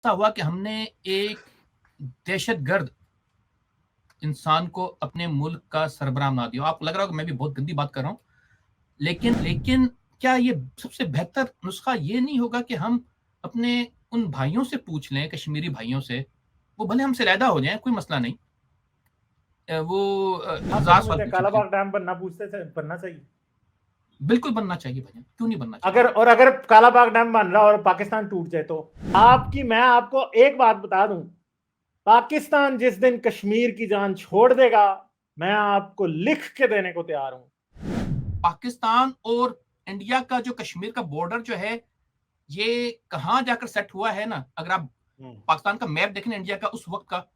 ऐसा हुआ कि हमने एक दहशतगर्द इंसान को अपने मुल्क का सरबराह बना दिया। आपको लग रहा होगा मैं भी बहुत गंदी बात कर रहा हूँ, लेकिन क्या ये सबसे बेहतर नुस्खा ये नहीं होगा कि हम अपने उन भाइयों से पूछ लें, कश्मीरी भाइयों से, वो भले हमसे अलहदा हो जाएँ, कोई मसला नहीं। वो आप क्या हज़ार सवाल समझते हैं पूछ सकते हैं। कालाबाग डैम बनना चाहिए? बिल्कुल बनना चाहिए भैया, क्यों नहीं बनना चाहिए? अगर कालाबाग डैम बन रहा और पाकिस्तान टूट जाए तो मैं आपको एक बात बता दूं, पाकिस्तान जिस दिन कश्मीर की जान छोड़ देगा, मैं आपको लिख के देने को तैयार हूं। पाकिस्तान और इंडिया का जो कश्मीर का बॉर्डर जो है, ये कहाँ जाकर सेट हुआ है ना, अगर आप पाकिस्तान का मैप देखें इंडिया का उस वक़्त का।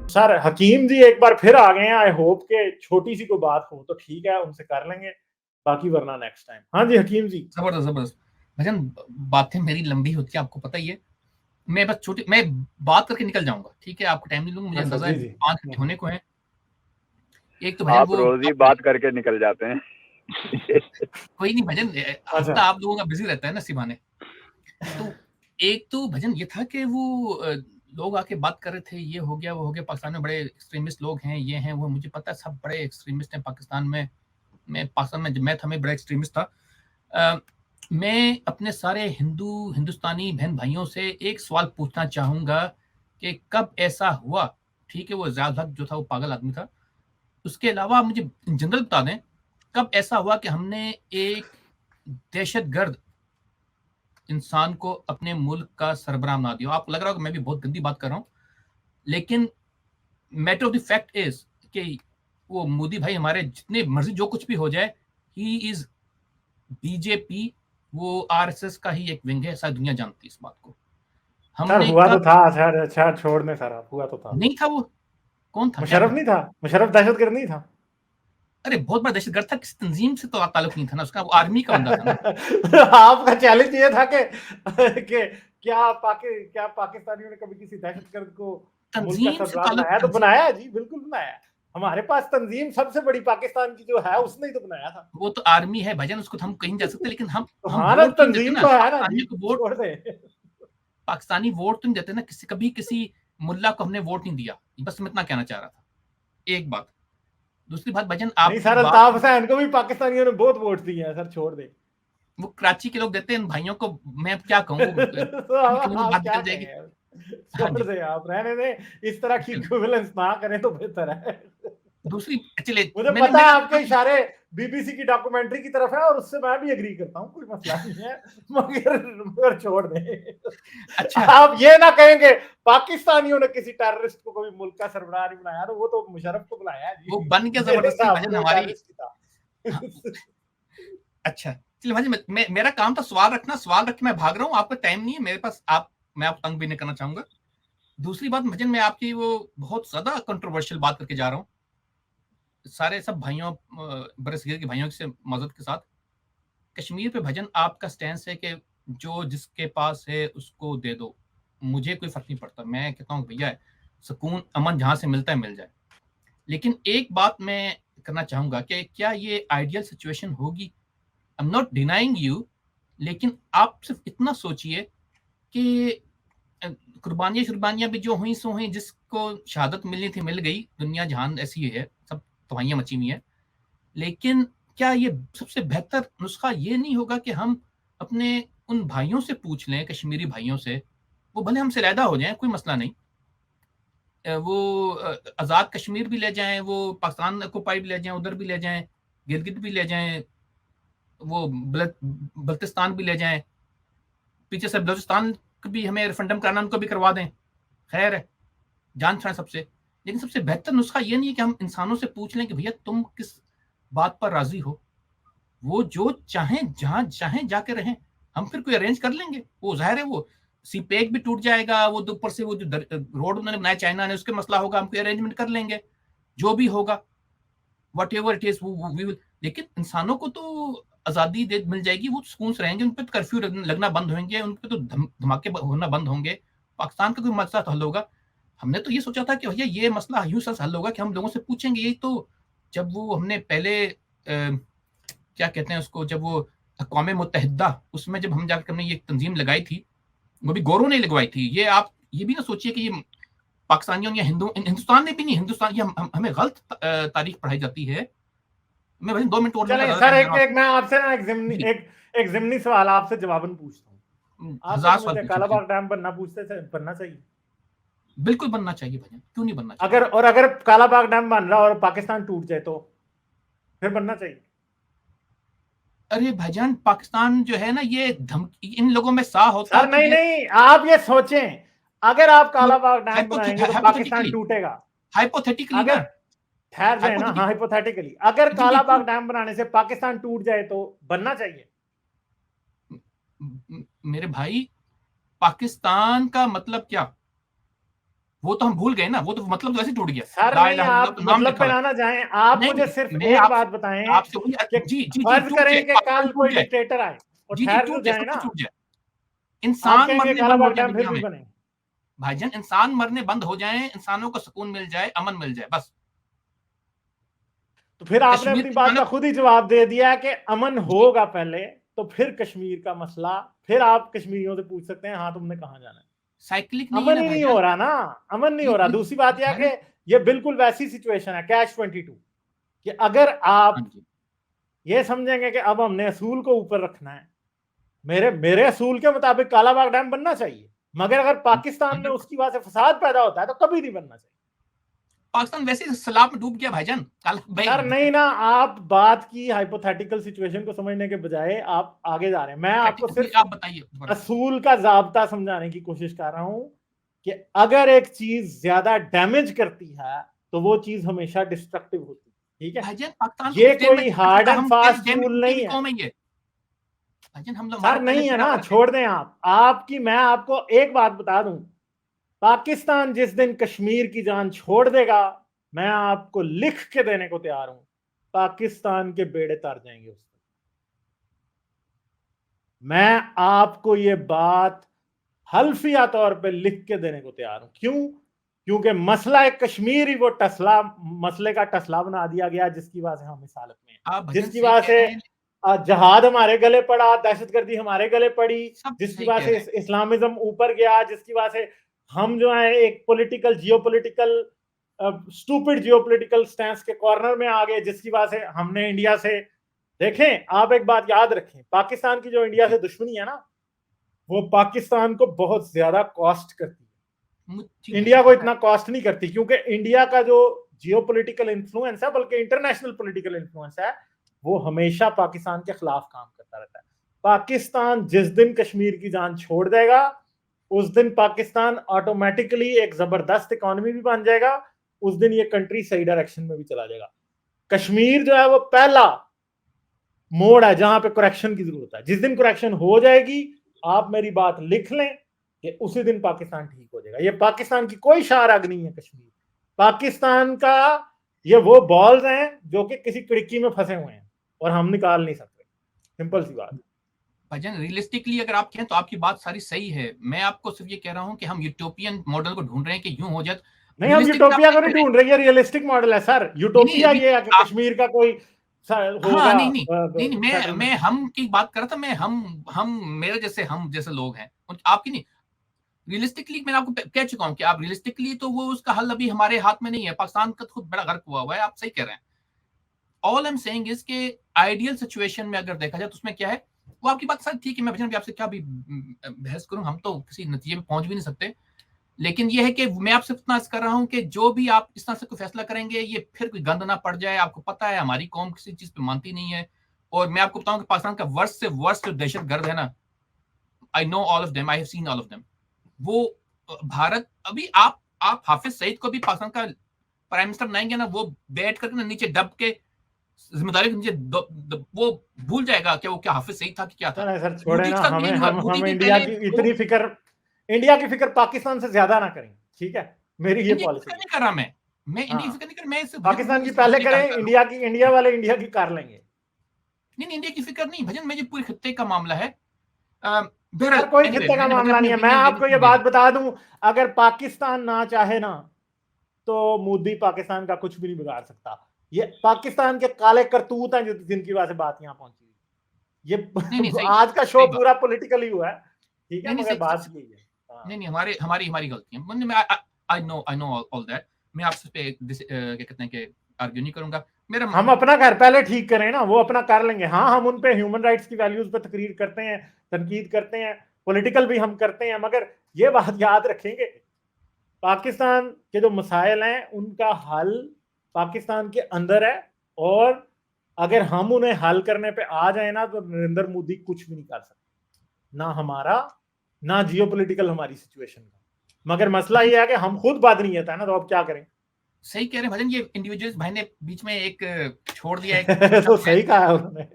सर हकीम जी एक बार फिर आ गए हैं। आई होप के छोटी सी कोई बात हो तो ठीक है, उनसे कर लेंगे, बाकी वरना नेक्स्ट टाइम। हाँ जी हकीम जी। जबरदस्त जबरदस्त भजन, बातें मेरी लंबी होती है, आपको पता ही है। मैं बात करके निकल जाऊंगा, ठीक है? आपको टाइम नहीं लूंगा, मुझे अच्छा अंदाजा है जी जी। 5 घंटे होने को है। एक तो भजन आप वो रोज ही बात करके निकल जाते हैं। कोई नहीं भजन, अच्छा हफ्ता आप लोगों का बिजी रहता है ना सिवाने। तो एक तो भजन ये था कि वो लोग आके बात कर रहे थे, ये हो गया वो हो गया, पाकिस्तान में बड़े एक्सट्रीमिस्ट लोग हैं, ये हैं वो, मुझे पता है सब बड़े एक्सट्रीमिस्ट हैं पाकिस्तान में। मैं पाकिस्तान में जब मैं था, मैं बड़ा एक्सट्रीमिस्ट था। मैं अपने सारे हिंदुस्तानी बहन भाइयों से एक सवाल पूछना चाहूंगा कि कब ऐसा हुआ, ठीक है? वो ज़ियाउल हक जो था वो पागल आदमी था। उसके अलावा आप मुझे जनरल बता दें, कब ऐसा हुआ कि हमने एक दहशतगर्द इंसान को अपने मुल्क का सरबराह बना दिया? आपको लग रहा होगा मैं भी बहुत गंदी बात कर रहा हूँ, लेकिन matter of the fact is कि वो मोदी भाई हमारे जितने मर्जी जो कुछ भी हो जाए, ही इज बीजेपी, वो आरएसएस का ही एक विंग है, सारी दुनिया जानती है इस बात को। सर हमने हुआ तो कब था सर, अच्छा छोड़ दें सर, आप हुआ तो था। नहीं था वो, कौन था, क्या मुशर्रफ था? नहीं था? मुशर्रफ दहशतगर्द नहीं था? अरे बहुत बड़ा दहशतगर्द था, किसी तंजीम से तो ताल्लुक नहीं था ना उसका, वो आर्मी का बंदा था ना। आपका चैलेंज ये था कि क्या पाकिस्तानियों ने कभी किसी दहशतगर्द को मुल्क का तंजीम से सरबराह ताल्लुक बनाया? तो बनाया है जी, बिल्कुल बनाया है। हमारे पास तंजीम सबसे बड़ी पाकिस्तान की जो है, उसने ही तो बनाया था। वो तो आर्मी है भाईजान, उसको तो हम कहीं नहीं जा सकते, लेकिन तो हम हाँ ना, वोट तो नहीं देते तंजीम ना तो है ना जी, पाकिस्तानियों को वोट। छोड़ दे। पाकिस्तानी वोट तो नहीं देते ना, कभी किसी मुल्ला को हमने वोट नहीं दिया। बस मैं इतना कहना चाह रहा था, एक बात। दूसरी बात भाईजान, नहीं आपकी सर, बात, अल्ताफ हुसैन को भी पाकिस्तानियों ने बहुत वोट दिए हैं सर, छोड़ दे। वो कराची के लोग देते हैं इन भाइयों को, मैं अब क्या कहूँ, वो तो कहीं आप बात क्या निकल जाएगी। कहें, हाँ छोड़ जी, दे, आप रहने दें, इस तरह की चलिए। इक्विवेलेंस ना करें तो बेहतर है। दूसरी, चलिए मुझे मैंने पता है मैंने आपके इशारे बीबीसी की डॉक्यूमेंट्री की तरफ है, और उससे मैं भी एग्री करता हूँ, कोई मसला नहीं है। मगर छोड़ दे। अच्छा, आप ये ना कहेंगे पाकिस्तानियों ने किसी टेररिस्ट को कभी मुल्क का सरबराह नहीं बनाया, तो वो तो मुशर्रफ को बुलाया है वो जी। बन गया मेरे जबरदस्ती हिसाब भाईजान से हमारी। टेररिस्ट ही था। हाँ, अच्छा चलिए भाई, मेरा काम था सवाल रखना, सवाल रख के मैं भाग रहा हूँ, आपका टाइम नहीं है मेरे पास, मैं आप तंग भी नहीं करना चाहूंगा। दूसरी बात भजन, मैं आपकी वो बहुत ज्यादा कंट्रोवर्शियल बात करके जा रहा हूँ, सारे सब भाइयों, बरसगीर के भाइयों से मदद के साथ। कश्मीर पे भजन आपका स्टैंस है कि जो जिसके पास है उसको दे दो, मुझे कोई फर्क नहीं पड़ता, मैं कहता हूँ भैया सुकून अमन जहां से मिलता है मिल जाए। लेकिन एक बात मैं करना चाहूंगा कि क्या ये आइडियल सिचुएशन होगी? I am not denying you, लेकिन आप सिर्फ इतना सोचिए कि कुर्बानियां शुरबानियां भी जो हुई सो हुई, जिसको शहादत मिलनी थी मिल गई, दुनिया जहान ऐसी ही है, सब तबाहियां मची हुई है। लेकिन क्या ये सबसे बेहतर नुस्खा ये नहीं होगा कि हम अपने उन भाइयों से पूछ लें, कश्मीरी भाइयों से, वो भले हमसे अलहदा हो जाएं, कोई मसला नहीं। वो आज़ाद कश्मीर भी ले जाएं, वो पाकिस्तान ऑक्युपाइड भी ले जाएं, उधर भी ले जाएं, गिलगित भी ले जाएं, वो बल्तिस्तान भी ले जाएं, पीछे से बलूचिस्तान भी हमें रेफरेंडम कराना, उनको भी करवा दें, खैर है, जान छाएं सबसे। लेकिन सबसे बेहतर नुस्खा ये नहीं है कि हम इंसानों से पूछ लें कि भैया तुम किस बात पर राजी हो, वो जो चाहें जहां चाहें जाके रहें, हम फिर कोई अरेंज कर लेंगे। वो जाहिर है, वो सीपेक भी टूट जाएगा, वो ऊपर से वो जो रोड उन्होंने बनाया चाइना ने, उसके मसला होगा, हम कोई अरेंजमेंट कर लेंगे, जो भी होगा, whatever it is, we will. लेकिन इंसानों को तो आजादी दे मिल जाएगी, वो सुकून से रहेंगे, उन पर तो कर्फ्यू लगना बंद होंगे, उन पर तो धमाके होना बंद होंगे, पाकिस्तान का कोई मसला तो हल होगा। हमने तो ये सोचा था कि भैया ये मसला यूं सा हल होगा कि हम लोगों से पूछेंगे। यही तो, जब वो हमने पहले क्या कहते हैं उसको, जब वो अक़वाम मुत्तहिदा, उसमें जब हम जाकर हमने ये तंजीम लगाई थी, वो भी गोरों ने लगवाई थी। ये आप ये भी ना सोचिए कि ये पाकिस्तानियों या हिंदुस्तान ने भी नहीं, हिंदुस्तान, ये हमें गलत तारीख पढ़ाई जाती है। मैं भाई 2 मिनट और लूंगा, चलें ज्यादा सर, टाइम ले एक रहा एक मैं आपसे ना हूँ। एक जिमनी सवाल आपसे जवाबन पूछता हूँ। आप क्या 1000 सवाल समझते हैं पूछे भाईजान। कालाबाग डैम बनना चाहिए? बिल्कुल बनना चाहिए भाईजान, क्यों नहीं बनना चाहिए? अगर कालाबाग डैम बन रहा और पाकिस्तान टूट जाए तो फिर बनना चाहिए? अरे भाईजान, पाकिस्तान जो है ना, ये धमकी, इन लोगों में सा होता सर कि नहीं ये नहीं, आप ये सोचें, अगर आप कालाबाग डैम बनाएंगे तो पाकिस्तान हाइपोथेटिकली, टूटेगा। हाइपोथेटिकली अगर ना, ठहर जाए ना, हाँ, हाइपोथेटिकली। हाइपोथेटिकली अगर जी जी, कालाबाग क्यों? डैम बनाने से पाकिस्तान टूट जाए तो बनना चाहिए? मेरे भाई, पाकिस्तान का मतलब क्या? वो तो हम भूल गए ना, वो तो मतलब तो वैसे टूट गया। सर ला नहीं, इलाहा इल्लल्लाह आप तो नाम मतलब लिखा पे हुआ ना ना जाएं, आप है। मुझे नहीं, सिर्फ मैं एक आपसे बात बताएं आपसे वही, कि जी जी जी, फर्ज टूट जाए, करें कि पाकिस्तान कल टूट कोई जाए। डिक्टेटर आए और जी जी, ठहर तो टूट जाए, जाए सब ना, कुछ टूट जाए, आप इंसान कहेंगे मरने बंद हो कालाबाग जाए डैम फिर दुनिया भी में। बने? भाईजान, इंसान मरने बंद हो जाए, इंसानों को सुकून मिल जाए, अमन मिल जाए, बस। तो फिर आपने कश्मीर अपनी की बात का मानव, खुद ही जवाब दे दिया कि अमन जी, होगा पहले, तो फिर कश्मीर का मसला, फिर आप कश्मीरियों से पूछ सकते हैं हाँ तुमने कहां जाना है। साइक्लिक नहीं है अमन ना ही नहीं भाईजान। हो रहा ना, अमन नहीं हो रहा। दूसरी बात यह भाईजान, कि ये बिल्कुल वैसी सिचुएशन है कैच 22 कि अगर हाँ आप जी, ये समझेंगे कि अब हमने असूल को ऊपर रखना है, मेरे मेरे असूल के मुताबिक कालाबाग डैम बनना चाहिए, मगर अगर पाकिस्तान में 100%। उसकी वजह से फसाद पैदा होता है तो कभी नहीं बनना चाहिए। पाकिस्तान वैसे ही सैलाब में डूब गया भाईजान, कल सर नहीं ना, आप बात की हाइपोथेटिकल सिचुएशन को समझने के बजाय आप आगे जा रहे हैं। मैं आपको सिर्फ आप बताइए दोबारा। असूल का जाब्ता समझाने की कोशिश कर रहा हूं कि अगर एक चीज ज्यादा डैमेज करती है तो वो चीज हमेशा डिस्ट्रक्टिव होती है, ठीक है? भाईजान, पाकिस्तान को ये कुछ कोई डैमेज नहीं कर हार्ड सकता, एंड हम फास्ट डैमेज रूल की नहीं भी है। कौम है ये। भाईजान, हम लोग, हमारा सर पहले नहीं है पैदा ना, हुआ है। छोड़ दें मैं आपको एक बात बता दूं, पाकिस्तान जिस दिन कश्मीर की जान छोड़ देगा, मैं आपको लिख के देने को तैयार हूं, पाकिस्तान के बेड़े तर जाएंगे उस दिन। मैं आपको ये बात हल्फिया तौर पे लिख के देने को तैयार हूं। क्यों? क्योंकि मसला एक कश्मीर ही वो टसला, मसले का टसला बना दिया गया जिसकी वजह से हम इस हालत में हैं, आप भाईजान जिसकी सही वजह कह से रहे हैं, जहाद हमारे गले पड़ा, दहशतगर्दी हमारे गले पड़ी, सब जिसकी सही वजह कह से रहे हैं। इस्लामिज्म ऊपर गया, जिसकी वजह से हम जो है एक political geopolitical stupid geopolitical stance के कॉर्नर में आ गए, जिसकी वजह से हमने इंडिया से, देखें आप एक बात याद रखें, पाकिस्तान की जो इंडिया जी, से दुश्मनी है ना, वो पाकिस्तान को बहुत ज्यादा कॉस्ट करती जी है, इंडिया भाईजान को पता है। इतना कॉस्ट नहीं करती, क्योंकि इंडिया का जो जियोपॉलिटिकल इन्फ्लुएंस है, बल्कि इंटरनेशनल पॉलिटिकल इन्फ्लुएंस है, वो हमेशा पाकिस्तान के खिलाफ काम करता रहता है। पाकिस्तान जिस दिन कश्मीर की जान छोड़ देगा, उस दिन पाकिस्तान ऑटोमेटिकली एक जबरदस्त इकोनॉमी भी बन जाएगा, उस दिन ये कंट्री सही डायरेक्शन में भी चला जाएगा। कश्मीर जो है वो पहला मोड़ है जहां पे करेक्शन की जरूरत है। जिस दिन करेक्शन हो जाएगी, आप मेरी बात लिख लें कि उसी दिन पाकिस्तान ठीक हो जाएगा। ये पाकिस्तान की कोई शाहराग नहीं है कश्मीर, पाकिस्तान का ये वो बॉल्स हैं जो कि किसी खिड़की में फंसे हुए हैं और हम निकाल नहीं सकते, सिंपल सी बात। भाईजान, रियलिस्टिकली अगर आप कहें तो आपकी बात सारी सही है। मैं आपको सिर्फ ये कह रहा हूं कि हम यूटोपियन मॉडल को ढूंढ रहे हैं कि यूं हो जाए। नहीं, हम रियलिस्टिकली आप यूटोपिया सही को नहीं कह रहे हैं। ढूंढ रहे, ये रियलिस्टिक मॉडल है सर। नहीं यूटोपिया नहीं, ये है कि आप, कश्मीर का कोई हाँ, होगा नहीं नहीं, नहीं नहीं, मैं सेटलमेंट। हम की बात कर रहा था। मैं हम मेरे जैसे, हम जैसे लोग हैं, आपकी नहीं। रियलिस्टिकली मैंने आपको कह चुका हूं कि आप रियलिस्टिकली, तो वो उसका हल अभी हमारे हाथ में नहीं है। पाकिस्तान का खुद बड़ा गर्क हुआ है, आप सही कह रहे हैं। All I am saying is के आइडियल सिचुएशन में अगर देखा जाए तो उसमें क्या है, वो आपकी बात सर ठीक है। मैं भजन भी आपसे क्या भी बहस करूं, हम तो किसी नतीजे में पहुंच भी नहीं सकते। लेकिन ये है कि मैं आपसे इतना कर रहा हूं कि जो भी आप इस तरह से कोई फैसला करेंगे, ये फिर कोई गंद ना पड़ जाए। आपको पता है हमारी कौम किसी चीज पे मानती नहीं है। और मैं आपको बताऊं कि पाकिस्तान का वर्स्ट से वर्स्ट जो दहशत गर्द है ना, I know all of them, I have seen all of them. वो भारत, अभी आप हाफिज सईद को भी पाकिस्तान का प्राइम मिनिस्टर बनाएंगे ना, वो बैठ करके ना नीचे दब के जिम्मेदारी के नीचे वो भूल जाएगा कि वो क्या हाफिज सईद था कि क्या था। चले सर, छोड़े मोदी के ना, साथ भी हमें यही हुआ। मोदी हम ने इंडिया पहले की दो, इतनी फिक्र, इंडिया की फिक्र पाकिस्तान से ज्यादा ना करें, ठीक है? मेरी ये इंडिया की पॉलिसी फिक्र है। नहीं कर रहा मैं इंडिया की हाँ, फिक्र नहीं कर, मैं सिर्फ भजन पाकिस्तान की इस पहले मसले का हल करें, कर रहा हूँ। इंडिया वाले इंडिया की कर लेंगे। नहीं नहीं, इंडिया की फिक्र नहीं भजन, मैं, ये पूरे खत्ते का मामला है। सर बहरहाल, कोई एनीवे, खित्ते का मैंने मामला अपनी नहीं है, मैं ओपिनियन दे दी, आपको ये दे बात दी। बता दूं, अगर पाकिस्तान ना चाहे ना, तो मोदी पाकिस्तान का कुछ भी नहीं बिगाड़ सकता। ये पाकिस्तान के काले करतूत हैं जिनकी वजह से बात यहां पहुंची। ये नहीं सही आज का शो सही बात पूरा पॉलिटिकली हुआ है, ठीक है, नहीं मगर सही बात सही- यही है। हाँ। नहीं हमारी हमारी गलती है। मैं आई नो ऑल दैट। मैं आपसे पे क्या कहते हैं कि आर्ग्यू नहीं करूंगा। मेरा हम अपना घर पहले ठीक करें ना, वो अपना कर लेंगे। हाँ, हम उन पे ह्यूमन राइट्स की वैल्यूज पे तकरीर करते हैं, तनकीद करते हैं, पॉलिटिकल भी हम करते हैं, मगर ये बात याद रखेंगे, पाकिस्तान के जो मसाइल हैं उनका हल पाकिस्तान के अंदर है, और अगर हम उन्हें हल करने पे आ जाए ना तो नरेंद्र मोदी कुछ भी नहीं कर सकते, ना हमारा ना जियोपॉलिटिकल हमारी सिचुएशन का। मगर मसला ये है कि हम खुद बदनीयत है ना, तो अब क्या करें। सही कह रहे हैं भजन। ये इंडिविजुअल्स भाई ने बीच में एक छोड़ दिया एक तो सही कहा है उन्होंने।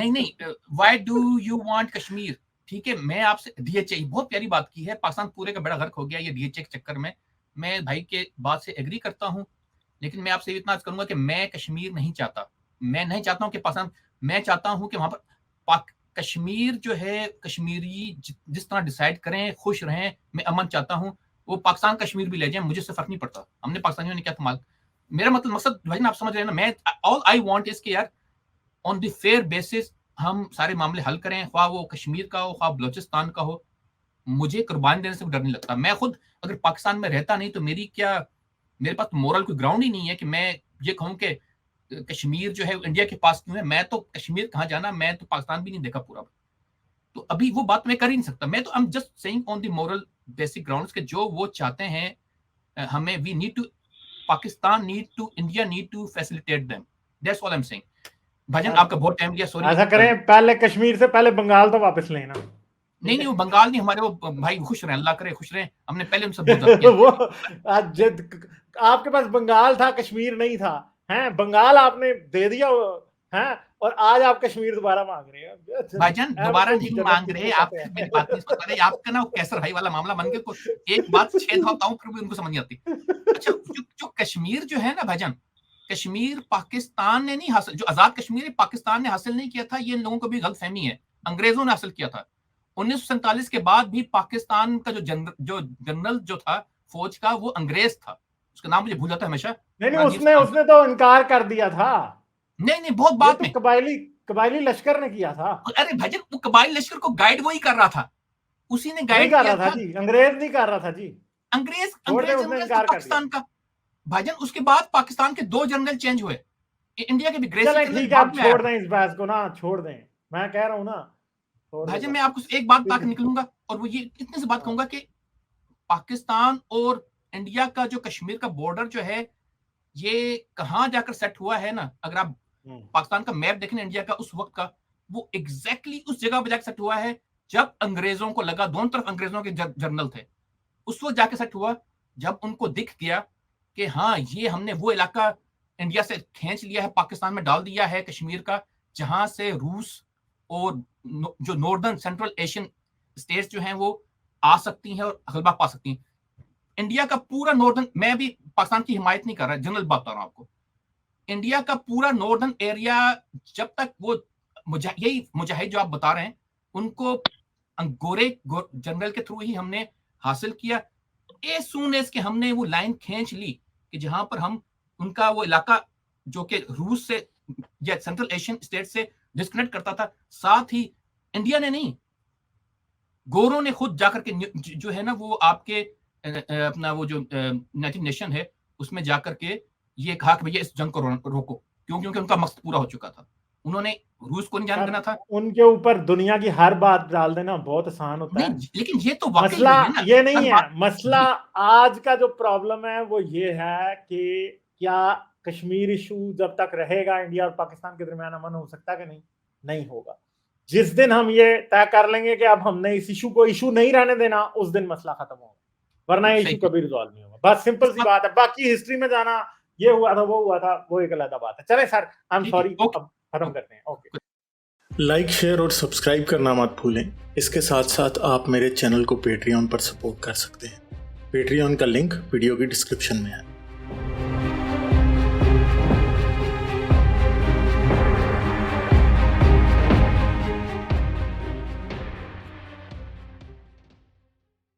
नहीं why do you want Kashmir. ठीक है, मैं आपसे डीएचए बहुत प्यारी बात की है। पाकिस्तान पूरे का बड़ा गर्क हो गया ये डीएचए के चक्कर में। मैं भाई के बात से एग्री करता हूं, लेकिन मैं आपसे इतना करूंगा कि मैं कश्मीर नहीं चाहता। मैं नहीं चाहता हूं कि पाकिस्तान, मैं चाहता हूं कि वहां पर कश्मीर जो है, कश्मीरी जिस तरह डिसाइड करें, खुश रहें। मैं अमन चाहता हूं। वो पाकिस्तान कश्मीर भी ले जाए, मुझे इससे फर्क नहीं पड़ता। हमने पाकिस्तानियों ने क्या कमाल। मेरा मतलब मकसद भाई ना आप समझ रहे हैं ना। मैं ऑल आई वांट इज कि यार ऑन द फेयर बेसिस हम सारे मामले हल करें, ख्वाह वो कश्मीर का हो, ख्वाह बलोचिस्तान का हो। मुझे कुर्बानी देने से डर नहीं लगता। मैं खुद अगर पाकिस्तान में रहता नहीं तो मेरे पास मोरल कोई ग्राउंड ही नहीं है कि मैं ये कहूं कि कश्मीर जो है इंडिया के पास क्यों है। मैं तो कश्मीर कहाँ जाना, मैं तो पाकिस्तान भी नहीं देखा पूरा। तो अभी वो बात मैं कर ही नहीं सकता। मैं तो I am just saying on the moral basic grounds के जो वो चाहते हैं हमें, we need to, Pakistan need to, India need to facilitate them. That's all I am saying. भाईजान आपका बहुत टाइम लिया, सॉरी। ऐसा करें, पहले कश्मीर से पहले बंगाल तो वापस लेना। नहीं वो बंगाल नहीं, हमारे वो भाई खुश रहे, अल्लाह करे खुश रहे। हमने पहले उनसे बहुत किया। वो आपके पास बंगाल था, कश्मीर नहीं था, हैं? बंगाल आपने दे दिया, हैं? और आज आप कश्मीर दोबारा मांग रहे हैं। भाईजान दोबारा नहीं मांग रहे आप, फिर मेरी बात नहीं सुन रहे। आपका ना वो कैसर भाई वाला मामला बन गया। एक बात 6 दफा फिर भी उनको समझ नहीं आती। अच्छा जो कश्मीर जो है ना भाईजान, कश्मीर पाकिस्तान ने नहीं हासिल, जो आजाद कश्मीर पाकिस्तान ने हासिल नहीं किया था, ये लोगों को भी गलतफहमी है। अंग्रेजों ने हासिल किया था। 1947 के बाद भी पाकिस्तान का जो जनरल जो था फौज का, वो अंग्रेज था। उसका नाम मुझे भूल जाता है हमेशा। नहीं, उसने तो इनकार कर दिया था। नहीं बहुत बाद में कबायली लश्कर ने किया था। अरे भाईजान वो कबायली लश्कर को गाइड वही कर रहा था, उसी ने गाइड कर किया रहा था जी, अंग्रेज नहीं कर रहा था जी। अंग्रेज उसने इनकार कर पाकिस्तान का। भाईजान उसके बाद पाकिस्तान के 2 जनरल चेंज हुए। इंडिया के भी ग्रेसी चलें ठीक है, आप छोड़ दें इस बहस को ना, छोड़ दें। मैं कह रहा हूं ना, भाईजान मैं आपको एक बात बता के निकलूंगा, और वो ये इतनी सी बात कहूंगा कि पाकिस्तान और इंडिया का जो कश्मीर का बॉर्डर जो है, ये कहां जाकर सेट हुआ है ना, अगर आप पाकिस्तान का मैप देखें इंडिया का उस वक्त का, वो एग्जैक्टली उस जगह पर जाकर सेट हुआ है जब अंग्रेजों को लगा, दोनों तरफ अंग्रेजों के जनरल थे, उस वक्त जाके सेट हुआ जब उनको दिख गया कि हाँ ये हमने वो इलाका इंडिया से खींच लिया है, पाकिस्तान में डाल दिया है कश्मीर का, जहां से रूस और जो नॉर्दर्न सेंट्रल एशियन स्टेट्स जो हैं वो आ सकती हैं और गलबा पा सकती हैं। इंडिया का पूरा नॉर्दर्न, मैं भी पाकिस्तान की हिमायत नहीं कर रहा, जनरल बात बता रहा हूं आपको। इंडिया का पूरा नॉर्दर्न एरिया जब तक वो यही मुजाहिद जो आप बता रहे हैं उनको गोरे जनरल के थ्रू ही हमने हासिल किया। एज सून एज के हमने वो लाइन खींच ली कि जहां पर हम उनका वो इलाका जो कि रूस से या सेंट्रल एशियन स्टेट से डिस्कनेक्ट करता था, साथ ही इंडिया ने नहीं, गोरों ने खुद जाकर के जो है ना वो आपके अपना वो जो यूनाइटेड नेशन है उसमें जाकर के ये कहा कि भैया इस जंग को रोको, क्योंकि उनका मकसद पूरा हो चुका था। उन्होंने रूस को नहीं जाने देना था। उनके ऊपर दुनिया की हर बात डाल देना बहुत आसान होता है। लेकिन ये तो मसला ये नहीं है। मसला आज का जो प्रॉब्लम है वो ये है कि क्या कश्मीर इशू जब तक रहेगा इंडिया और पाकिस्तान के दरमियान अमन हो सकता है कि नहीं होगा। जिस दिन हम ये तय कर लेंगे कि अब हमने इस इशू को इशू नहीं रहने देना, उस दिन मसला खत्म होगा, वरना इशू कभी रिजॉल्व नहीं होगा। बस सिंपल सी बात है। बाकी हिस्ट्री में जाना, ये हुआ था वो हुआ था, वो एक अलग बात है। चले सर, आई एम सॉरी, अब खत्म करते हैं। ओके, लाइक, शेयर और सब्सक्राइब करना मत भूलें। इसके साथ साथ आप मेरे चैनल को पेट्रियन पर सपोर्ट कर सकते हैं। पेट्रियन का लिंक वीडियो की डिस्क्रिप्शन में है।